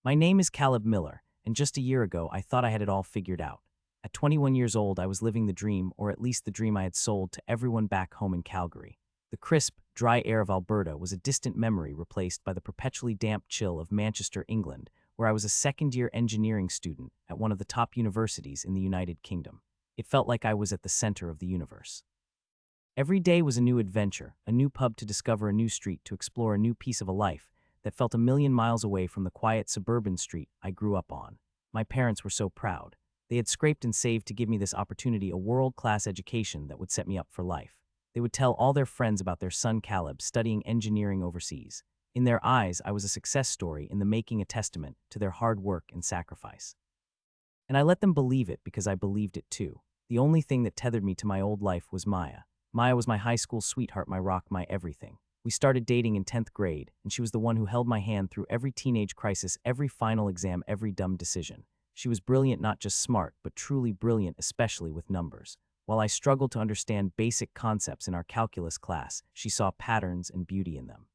My name is Caleb Miller, and just a year ago I thought I had it all figured out. At 21 years old, I was living the dream, or at least the dream I had sold to everyone back home in Calgary. The crisp, dry air of Alberta was a distant memory replaced by the perpetually damp chill of Manchester, England, where I was a second-year engineering student at one of the top universities in the United Kingdom. It felt like I was at the center of the universe. Every day was a new adventure, a new pub to discover, a new street to explore, a new piece of a life that felt a million miles away from the quiet suburban street I grew up on. My parents were so proud. They had scraped and saved to give me this opportunity, a world-class education that would set me up for life. They would tell all their friends about their son Caleb studying engineering overseas. In their eyes, I was a success story in the making, a testament to their hard work and sacrifice. And I let them believe it because I believed it too. The only thing that tethered me to my old life was Maya. Maya was my high school sweetheart, my rock, my everything. We started dating in 10th grade, and she was the one who held my hand through every teenage crisis, every final exam, every dumb decision. She was brilliant, not just smart, but truly brilliant, especially with numbers. While I struggled to understand basic concepts in our calculus class, she saw patterns and beauty in them.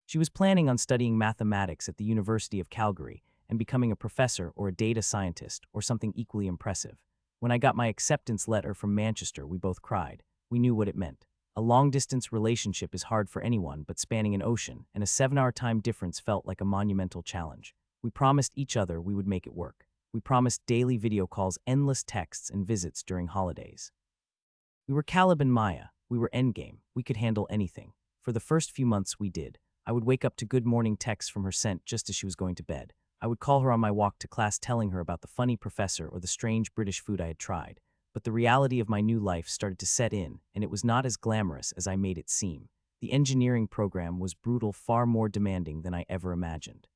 She was planning on studying mathematics at the University of Calgary and becoming a professor or a data scientist or something equally impressive. When I got my acceptance letter from Manchester, we both cried. We knew what it meant. A long-distance relationship is hard for anyone, but spanning an ocean and a 7-hour time difference felt like a monumental challenge. We promised each other we would make it work. We promised daily video calls, endless texts, and visits during holidays. We were Caleb and Maya. We were endgame. We could handle anything. For the first few months, we did. I would wake up to good morning texts from her sent just as she was going to bed. I would call her on my walk to class telling her about the funny professor or the strange British food I had tried. But the reality of my new life started to set in, and it was not as glamorous as I made it seem. The engineering program was brutal, far more demanding than I ever imagined.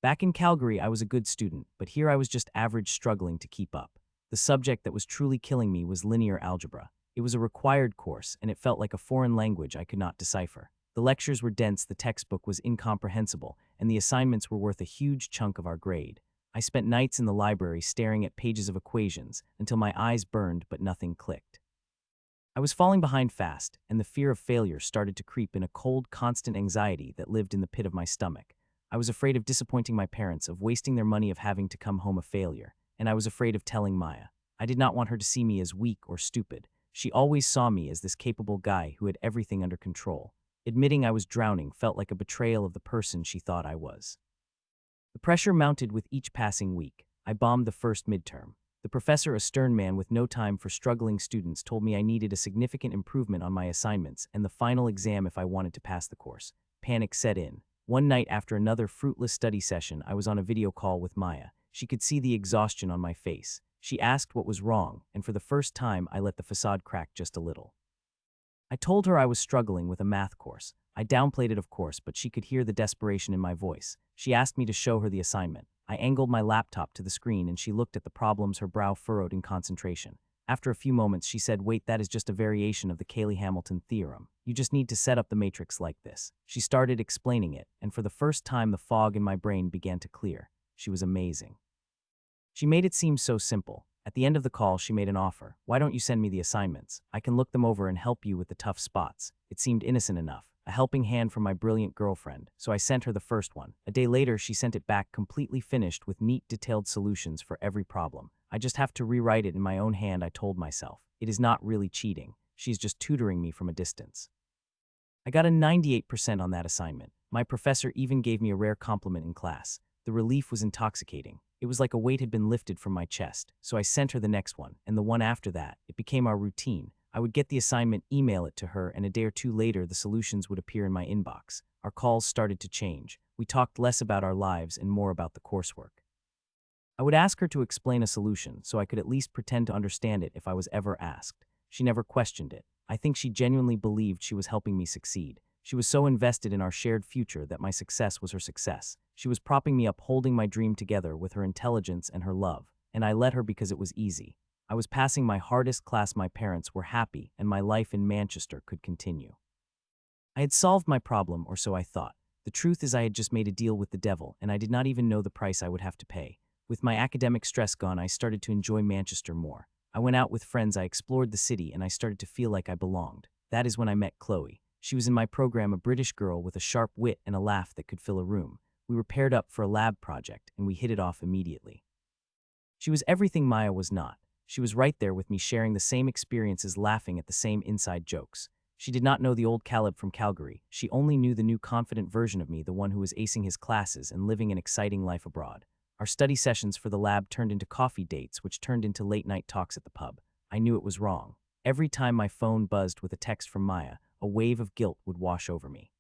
Back in Calgary, I was a good student, but here I was just average, struggling to keep up. The subject that was truly killing me was linear algebra. It was a required course, and it felt like a foreign language I could not decipher. The lectures were dense, the textbook was incomprehensible, and the assignments were worth a huge chunk of our grade. I spent nights in the library staring at pages of equations until my eyes burned but nothing clicked. I was falling behind fast, and the fear of failure started to creep in, a cold, constant anxiety that lived in the pit of my stomach. I was afraid of disappointing my parents, of wasting their money, of having to come home a failure, and I was afraid of telling Maya. I did not want her to see me as weak or stupid. She always saw me as this capable guy who had everything under control. Admitting I was drowning felt like a betrayal of the person she thought I was. The pressure mounted with each passing week. I bombed the first midterm. The professor, a stern man with no time for struggling students, told me I needed a significant improvement on my assignments and the final exam if I wanted to pass the course. Panic set in. One night after another fruitless study session, I was on a video call with Maya. She could see the exhaustion on my face. She asked what was wrong, and for the first time, I let the facade crack just a little. I told her I was struggling with a math course. I downplayed it, of course, but she could hear the desperation in my voice. She asked me to show her the assignment. I angled my laptop to the screen and she looked at the problems, her brow furrowed in concentration. After a few moments, she said, "Wait, that is just a variation of the Cayley-Hamilton theorem. You just need to set up the matrix like this." She started explaining it, and for the first time the fog in my brain began to clear. She was amazing. She made it seem so simple. At the end of the call, she made an offer. "Why don't you send me the assignments? I can look them over and help you with the tough spots." It seemed innocent enough, a helping hand from my brilliant girlfriend, so I sent her the first one. A day later, she sent it back completely finished with neat, detailed solutions for every problem. "I just have to rewrite it in my own hand," I told myself. "It is not really cheating. She's just tutoring me from a distance." I got a 98% on that assignment. My professor even gave me a rare compliment in class. The relief was intoxicating. It was like a weight had been lifted from my chest. So I sent her the next one, and the one after that. It became our routine. I would get the assignment, email it to her, and a day or two later, the solutions would appear in my inbox. Our calls started to change. We talked less about our lives and more about the coursework. I would ask her to explain a solution so I could at least pretend to understand it if I was ever asked. She never questioned it. I think she genuinely believed she was helping me succeed. She was so invested in our shared future that my success was her success. She was propping me up, holding my dream together with her intelligence and her love, and I let her because it was easy. I was passing my hardest class, my parents were happy, and my life in Manchester could continue. I had solved my problem, or so I thought. The truth is I had just made a deal with the devil, and I did not even know the price I would have to pay. With my academic stress gone, I started to enjoy Manchester more. I went out with friends, I explored the city, and I started to feel like I belonged. That is when I met Chloe. She was in my program, a British girl with a sharp wit and a laugh that could fill a room. We were paired up for a lab project, and we hit it off immediately. She was everything Maya was not. She was right there with me, sharing the same experiences, laughing at the same inside jokes. She did not know the old Caleb from Calgary. She only knew the new confident version of me, the one who was acing his classes and living an exciting life abroad. Our study sessions for the lab turned into coffee dates, which turned into late-night talks at the pub. I knew it was wrong. Every time my phone buzzed with a text from Maya, a wave of guilt would wash over me.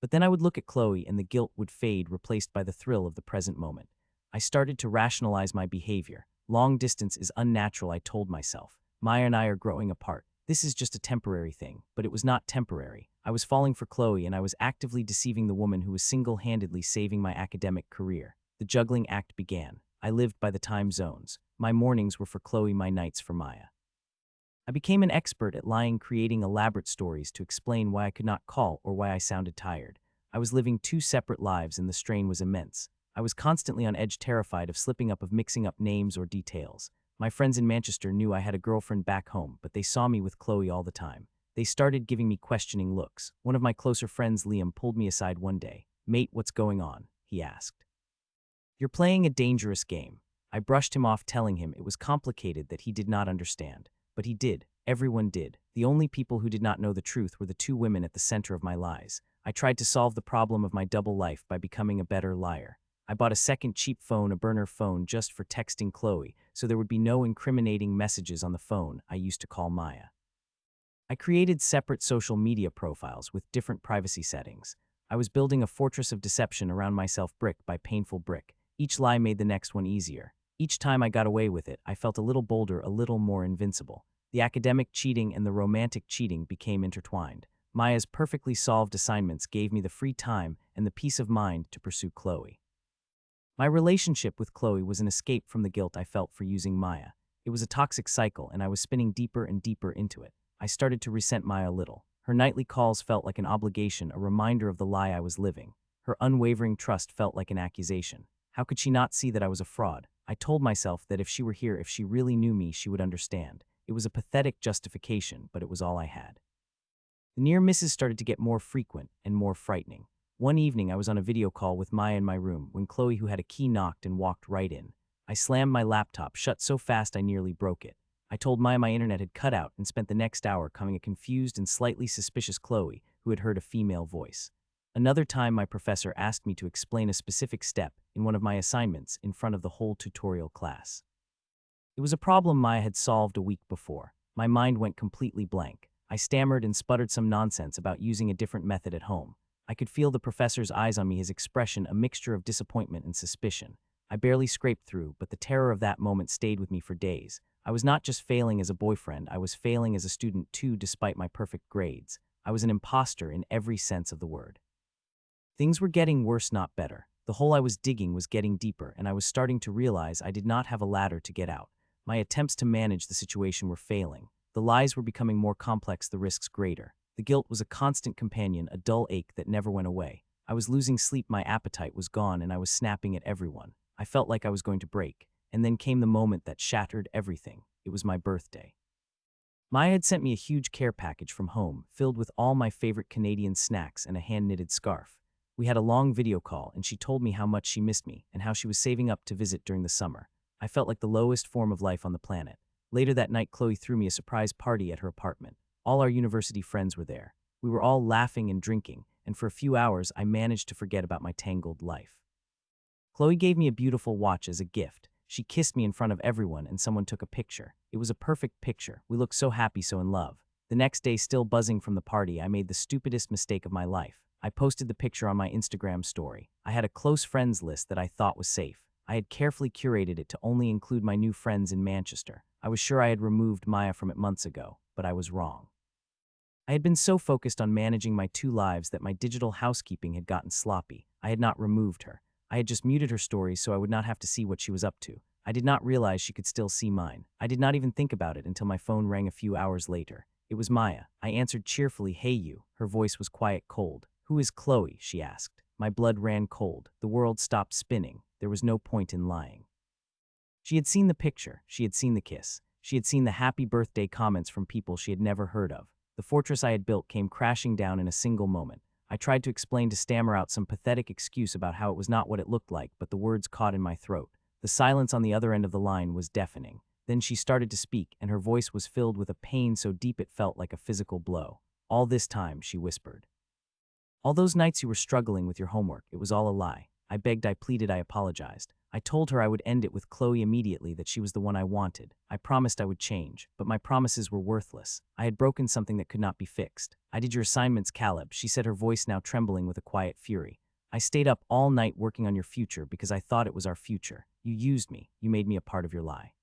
But then I would look at Chloe and the guilt would fade, replaced by the thrill of the present moment. I started to rationalize my behavior. Long distance is unnatural, I told myself. Maya and I are growing apart. This is just a temporary thing. But it was not temporary. I was falling for Chloe, and I was actively deceiving the woman who was single-handedly saving my academic career. The juggling act began. I lived by the time zones. My mornings were for Chloe, my nights for Maya. I became an expert at lying, creating elaborate stories to explain why I could not call or why I sounded tired. I was living two separate lives, and the strain was immense. I was constantly on edge, terrified of slipping up, of mixing up names or details. My friends in Manchester knew I had a girlfriend back home, but they saw me with Chloe all the time. They started giving me questioning looks. One of my closer friends, Liam, pulled me aside one day. "Mate, what's going on?" he asked. "You're playing a dangerous game." I brushed him off, telling him it was complicated, that he did not understand. But he did. Everyone did. The only people who did not know the truth were the two women at the center of my lies. I tried to solve the problem of my double life by becoming a better liar. I bought a second cheap phone, a burner phone, just for texting Chloe, so there would be no incriminating messages on the phone I used to call Maya. I created separate social media profiles with different privacy settings. I was building a fortress of deception around myself, brick by painful brick. Each lie made the next one easier. Each time I got away with it, I felt a little bolder, a little more invincible. The academic cheating and the romantic cheating became intertwined. Maya's perfectly solved assignments gave me the free time and the peace of mind to pursue Chloe. My relationship with Chloe was an escape from the guilt I felt for using Maya. It was a toxic cycle, and I was spinning deeper and deeper into it. I started to resent Maya a little. Her nightly calls felt like an obligation, a reminder of the lie I was living. Her unwavering trust felt like an accusation. How could she not see that I was a fraud? I told myself that if she were here, if she really knew me, she would understand. It was a pathetic justification, but it was all I had. The near misses started to get more frequent and more frightening. One evening, I was on a video call with Maya in my room when Chloe, who had a key, knocked and walked right in. I slammed my laptop shut so fast I nearly broke it. I told Maya my internet had cut out and spent the next hour calming a confused and slightly suspicious Chloe, who had heard a female voice. Another time, my professor asked me to explain a specific step in one of my assignments in front of the whole tutorial class. It was a problem Maya had solved a week before. My mind went completely blank. I stammered and sputtered some nonsense about using a different method at home. I could feel the professor's eyes on me, his expression a mixture of disappointment and suspicion. I barely scraped through, but the terror of that moment stayed with me for days. I was not just failing as a boyfriend, I was failing as a student too, despite my perfect grades. I was an imposter in every sense of the word. Things were getting worse, not better. The hole I was digging was getting deeper, and I was starting to realize I did not have a ladder to get out. My attempts to manage the situation were failing. The lies were becoming more complex, the risks greater. The guilt was a constant companion, a dull ache that never went away. I was losing sleep, my appetite was gone, and I was snapping at everyone. I felt like I was going to break. And then came the moment that shattered everything. It was my birthday. Maya had sent me a huge care package from home, filled with all my favorite Canadian snacks and a hand-knitted scarf. We had a long video call, and she told me how much she missed me and how she was saving up to visit during the summer. I felt like the lowest form of life on the planet. Later that night, Chloe threw me a surprise party at her apartment. All our university friends were there. We were all laughing and drinking, and for a few hours I managed to forget about my tangled life. Chloe gave me a beautiful watch as a gift. She kissed me in front of everyone, and someone took a picture. It was a perfect picture. We looked so happy, so in love. The next day, still buzzing from the party, I made the stupidest mistake of my life. I posted the picture on my Instagram story. I had a close friends list that I thought was safe. I had carefully curated it to only include my new friends in Manchester. I was sure I had removed Maya from it months ago, but I was wrong. I had been so focused on managing my two lives that my digital housekeeping had gotten sloppy. I had not removed her. I had just muted her stories so I would not have to see what she was up to. I did not realize she could still see mine. I did not even think about it until my phone rang a few hours later. It was Maya. I answered cheerfully, "Hey you." Her voice was quiet, cold. "Who is Chloe?" she asked. My blood ran cold. The world stopped spinning. There was no point in lying. She had seen the picture. She had seen the kiss. She had seen the happy birthday comments from people she had never heard of. The fortress I had built came crashing down in a single moment. I tried to explain to stammer out some pathetic excuse about how it was not what it looked like, but the words caught in my throat. The silence on the other end of the line was deafening. Then she started to speak, and her voice was filled with a pain so deep it felt like a physical blow. All this time, she whispered. All those nights you were struggling with your homework, it was all a lie. I begged, I pleaded, I apologized. I told her I would end it with Chloe immediately, that she was the one I wanted. I promised I would change, but my promises were worthless. I had broken something that could not be fixed. I did your assignments, Caleb, she said, her voice now trembling with a quiet fury. I stayed up all night working on your future because I thought it was our future. You used me. You made me a part of your lie.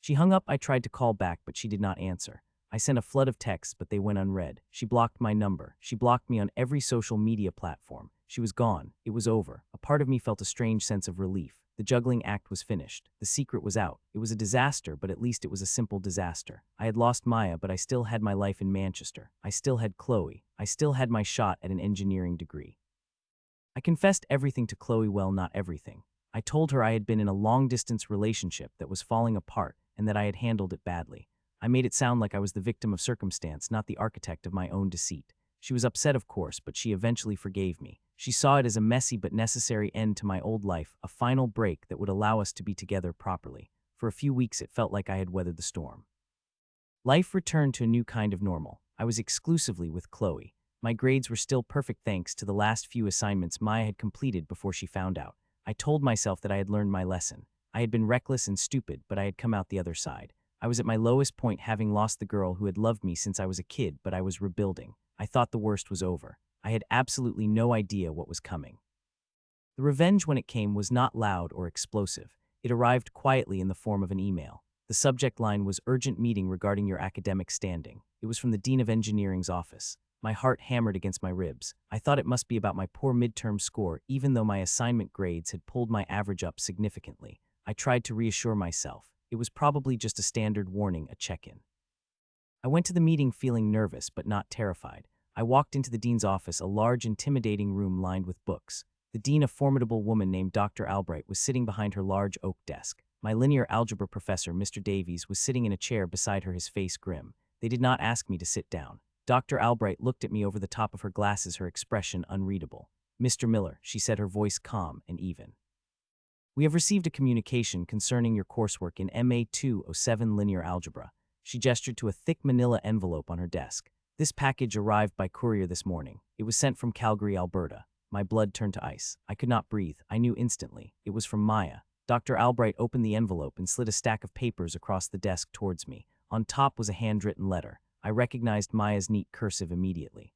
She hung up. I tried to call back, but she did not answer. I sent a flood of texts, but they went unread. She blocked my number. She blocked me on every social media platform. She was gone. It was over. A part of me felt a strange sense of relief. The juggling act was finished. The secret was out. It was a disaster, but at least it was a simple disaster. I had lost Maya, but I still had my life in Manchester. I still had Chloe. I still had my shot at an engineering degree. I confessed everything to Chloe, well, not everything. I told her I had been in a long-distance relationship that was falling apart and that I had handled it badly. I made it sound like I was the victim of circumstance, not the architect of my own deceit. She was upset, of course, but she eventually forgave me. She saw it as a messy but necessary end to my old life, a final break that would allow us to be together properly. For a few weeks, it felt like I had weathered the storm. Life returned to a new kind of normal. I was exclusively with Chloe. My grades were still perfect thanks to the last few assignments Maya had completed before she found out. I told myself that I had learned my lesson. I had been reckless and stupid, but I had come out the other side. I was at my lowest point, having lost the girl who had loved me since I was a kid, but I was rebuilding. I thought the worst was over. I had absolutely no idea what was coming. The revenge, when it came, was not loud or explosive. It arrived quietly in the form of an email. The subject line was "Urgent meeting regarding your academic standing." It was from the Dean of Engineering's office. My heart hammered against my ribs. I thought it must be about my poor midterm score, even though my assignment grades had pulled my average up significantly. I tried to reassure myself. It was probably just a standard warning, a check-in. I went to the meeting feeling nervous but not terrified. I walked into the dean's office, a large, intimidating room lined with books. The dean, a formidable woman named Dr. Albright, was sitting behind her large oak desk. My linear algebra professor, Mr. Davies, was sitting in a chair beside her, his face grim. They did not ask me to sit down. Dr. Albright looked at me over the top of her glasses, her expression unreadable. "Mr. Miller," she said, her voice calm and even. "We have received a communication concerning your coursework in MA 207 linear algebra." She gestured to a thick manila envelope on her desk. "This package arrived by courier this morning. It was sent from Calgary, Alberta." My blood turned to ice. I could not breathe. I knew instantly. It was from Maya. Dr. Albright opened the envelope and slid a stack of papers across the desk towards me. On top was a handwritten letter. I recognized Maya's neat cursive immediately.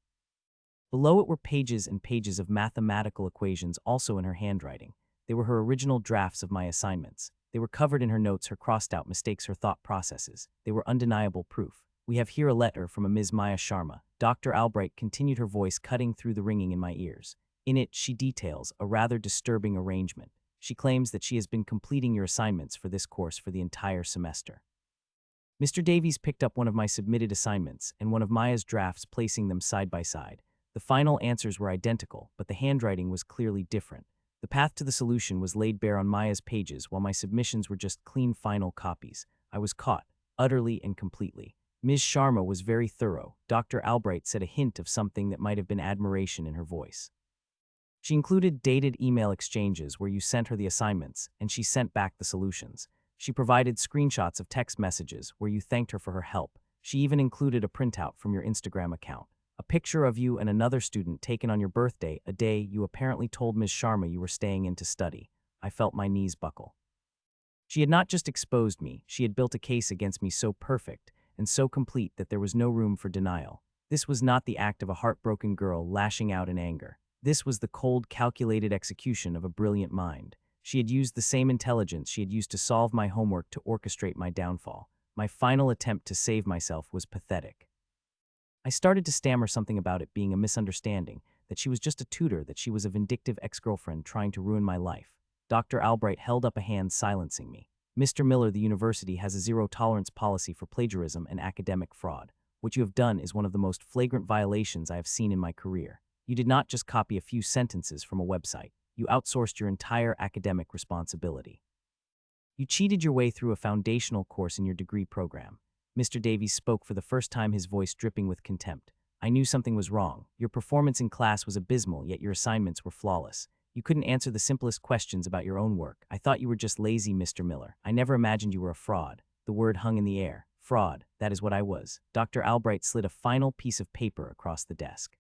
Below it were pages and pages of mathematical equations, also in her handwriting. They were her original drafts of my assignments. They were covered in her notes, her crossed-out mistakes, her thought processes. They were undeniable proof. "We have here a letter from a Ms. Maya Sharma." Dr. Albright continued, her voice cutting through the ringing in my ears. "In it, she details a rather disturbing arrangement. She claims that she has been completing your assignments for this course for the entire semester." Mr. Davies picked up one of my submitted assignments and one of Maya's drafts, placing them side by side. The final answers were identical, but the handwriting was clearly different. The path to the solution was laid bare on Maya's pages, while my submissions were just clean final copies. I was caught, utterly and completely. Ms. Sharma was very thorough. Dr. Albright said a hint of something that might have been admiration in her voice. She included dated email exchanges where you sent her the assignments, and she sent back the solutions. She provided screenshots of text messages where you thanked her for her help. She even included a printout from your Instagram account. A picture of you and another student taken on your birthday, a day you apparently told Ms. Sharma you were staying in to study. I felt my knees buckle. She had not just exposed me, she had built a case against me so perfect and so complete that there was no room for denial. This was not the act of a heartbroken girl lashing out in anger. This was the cold, calculated execution of a brilliant mind. She had used the same intelligence she had used to solve my homework to orchestrate my downfall. My final attempt to save myself was pathetic. I started to stammer something about it being a misunderstanding, that she was just a tutor, that she was a vindictive ex-girlfriend trying to ruin my life. Dr. Albright held up a hand, silencing me. "Mr. Miller, the university has a zero-tolerance policy for plagiarism and academic fraud. What you have done is one of the most flagrant violations I have seen in my career. You did not just copy a few sentences from a website. You outsourced your entire academic responsibility. You cheated your way through a foundational course in your degree program." Mr. Davies spoke for the first time, his voice dripping with contempt. I knew something was wrong. Your performance in class was abysmal, yet your assignments were flawless. You couldn't answer the simplest questions about your own work. I thought you were just lazy, Mr. Miller. I never imagined you were a fraud. The word hung in the air. Fraud. That is what I was. Dr. Albright slid a final piece of paper across the desk.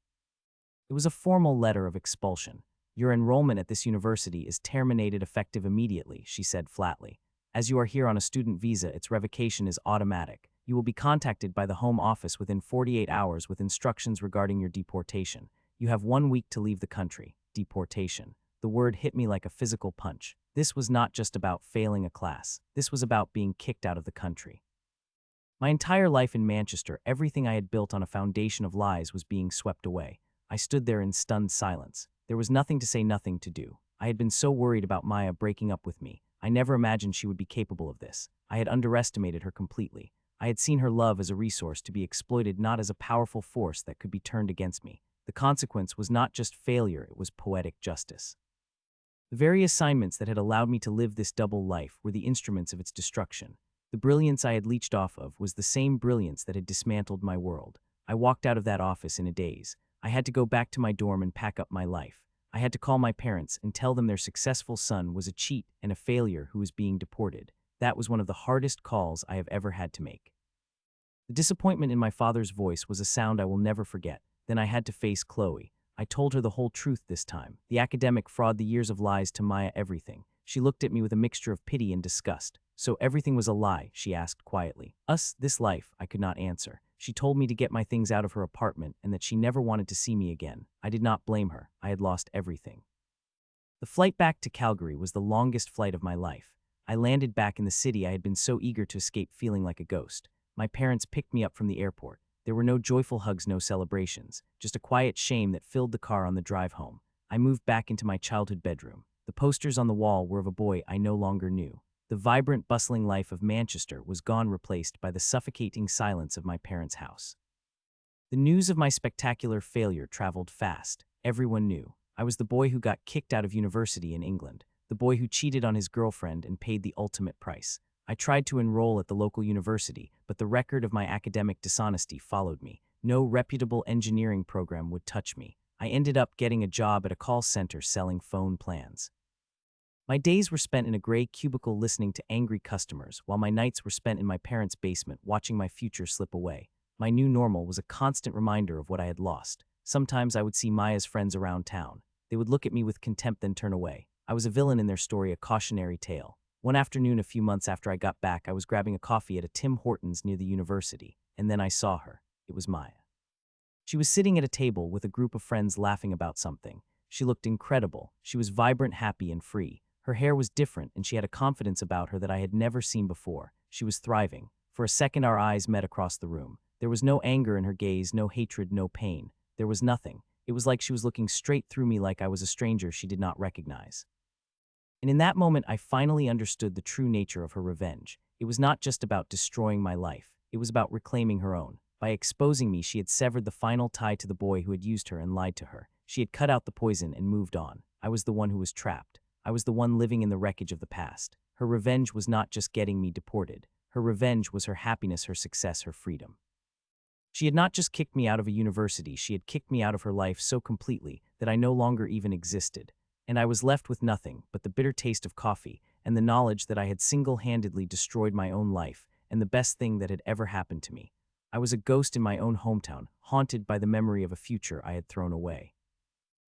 It was a formal letter of expulsion. Your enrollment at this university is terminated effective immediately, she said flatly. As you are here on a student visa, its revocation is automatic. You will be contacted by the Home Office within 48 hours with instructions regarding your deportation. You have 1 week to leave the country. Deportation. The word hit me like a physical punch. This was not just about failing a class. This was about being kicked out of the country. My entire life in Manchester, everything I had built on a foundation of lies was being swept away. I stood there in stunned silence. There was nothing to say, nothing to do. I had been so worried about Maya breaking up with me. I never imagined she would be capable of this. I had underestimated her completely. I had seen her love as a resource to be exploited, not as a powerful force that could be turned against me. The consequence was not just failure, it was poetic justice. The very assignments that had allowed me to live this double life were the instruments of its destruction. The brilliance I had leached off of was the same brilliance that had dismantled my world. I walked out of that office in a daze. I had to go back to my dorm and pack up my life. I had to call my parents and tell them their successful son was a cheat and a failure who was being deported. That was one of the hardest calls I have ever had to make. The disappointment in my father's voice was a sound I will never forget. Then I had to face Chloe. I told her the whole truth this time. The academic fraud, the years of lies to Maya, everything. She looked at me with a mixture of pity and disgust. So everything was a lie, she asked quietly. Us, this life, I could not answer. She told me to get my things out of her apartment and that she never wanted to see me again. I did not blame her. I had lost everything. The flight back to Calgary was the longest flight of my life. I landed back in the city I had been so eager to escape, feeling like a ghost. My parents picked me up from the airport. There were no joyful hugs, no celebrations, just a quiet shame that filled the car on the drive home. I moved back into my childhood bedroom. The posters on the wall were of a boy I no longer knew. The vibrant, bustling life of Manchester was gone, replaced by the suffocating silence of my parents' house. The news of my spectacular failure traveled fast. Everyone knew. I was the boy who got kicked out of university in England, the boy who cheated on his girlfriend and paid the ultimate price. I tried to enroll at the local university, but the record of my academic dishonesty followed me. No reputable engineering program would touch me. I ended up getting a job at a call center selling phone plans. My days were spent in a gray cubicle listening to angry customers, while my nights were spent in my parents' basement watching my future slip away. My new normal was a constant reminder of what I had lost. Sometimes I would see Maya's friends around town. They would look at me with contempt, then turn away. I was a villain in their story, a cautionary tale. One afternoon a few months after I got back, I was grabbing a coffee at a Tim Hortons near the university, and then I saw her. It was Maya. She was sitting at a table with a group of friends laughing about something. She looked incredible. She was vibrant, happy, and free. Her hair was different, and she had a confidence about her that I had never seen before. She was thriving. For a second, our eyes met across the room. There was no anger in her gaze, no hatred, no pain. There was nothing. It was like she was looking straight through me, like I was a stranger she did not recognize. And in that moment, I finally understood the true nature of her revenge. It was not just about destroying my life. It was about reclaiming her own. By exposing me, she had severed the final tie to the boy who had used her and lied to her. She had cut out the poison and moved on. I was the one who was trapped. I was the one living in the wreckage of the past. Her revenge was not just getting me deported. Her revenge was her happiness, her success, her freedom. She had not just kicked me out of a university, she had kicked me out of her life so completely that I no longer even existed. And I was left with nothing but the bitter taste of coffee and the knowledge that I had single-handedly destroyed my own life and the best thing that had ever happened to me. I was a ghost in my own hometown, haunted by the memory of a future I had thrown away.